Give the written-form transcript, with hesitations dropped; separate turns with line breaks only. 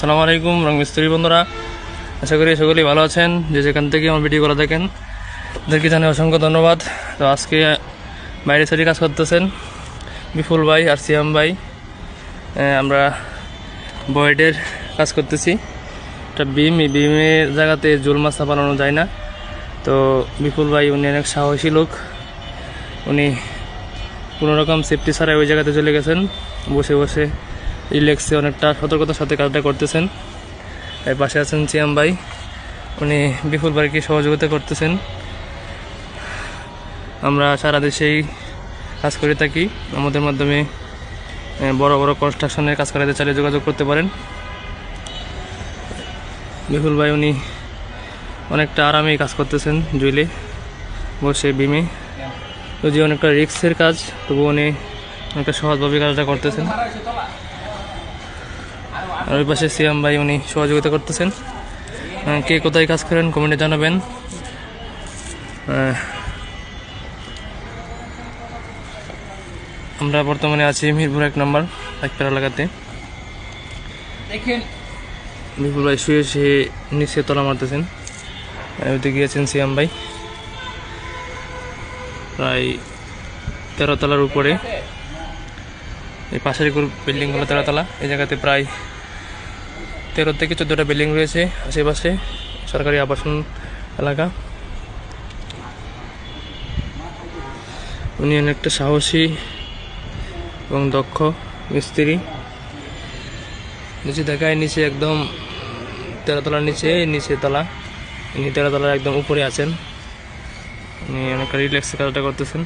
আসসালামু আলাইকুম রং মিস্ত্রি বন্ধুরা, আশা করি সকলেই ভালো আছেন। যে যেখান থেকে আমার ভিডিও করা দেখেন তাদেরকে জানাই অসংখ্য ধন্যবাদ। তো আজকে বাইরে সাইডে কাজ করতেছেন বিপুল ভাই আর সিয়াম ভাই। আমরা বয়েডের কাজ করতেছি। একটা বিম, এই বিমের জায়গাতে জোল মাছা বানানো যায় না। তো বিপুল ভাই উনি অনেক সাহসী লোক, উনি কোনোরকম সেফটি ছাড়াই ওই জায়গাতে চলে গেছেন। বসে বসে রিল্যাক্সে অনেকটা সতর্কতার সাথে কাজটা করতেছেন। এর পাশে আছেন সিয়াম ভাই, উনি বিপুল ভাইকে সহযোগিতা করতেছেন। আমরা সারা দেশেই কাজ করে থাকি। আমাদের মাধ্যমে বড় বড় কনস্ট্রাকশনের কাজ করাতে চাইলে যোগাযোগ করতে পারেন। বিপুল ভাই উনি অনেকটা আরামেই কাজ করতেছেন, জুইলে বসে বিমে। যদি অনেকটা রিস্কের কাজ, তবু উনি অনেকটা সহজভাবে কাজটা করতেছেন। আর ওই পাশে সিয়াম ভাই উনি সহযোগিতা করতেছেন। কে কোথায় কাজ করেন কমেন্টে জানাবেন। আমরা বর্তমানে আছি মিরপুর 1 নম্বর একপাড়া এলাকাতে। বিপুল ভাই শুয়ে শুয়ে নিচে তলা মারতেছেন। ওইদিকে গিয়েছেন সিয়াম ভাই, প্রায় 13 তলার উপরে। এই পাশের বিল্ডিং হলো 13 তলা। এই জায়গাতে প্রায় 13 থেকে 14টা বিল্ডিং রয়েছে আশেপাশে, সরকারি আবাসন এলাকা। উনি অনেকটা সাহসী এবং দক্ষ মিস্ত্রি। নিচে দেখায়, নিচে একদম 13 তলার নিচে তলা। ইনি 13 তলার একদম উপরে আছেন। উনি অনেকটা রিল্যাক্সে কাজটা করতেছেন।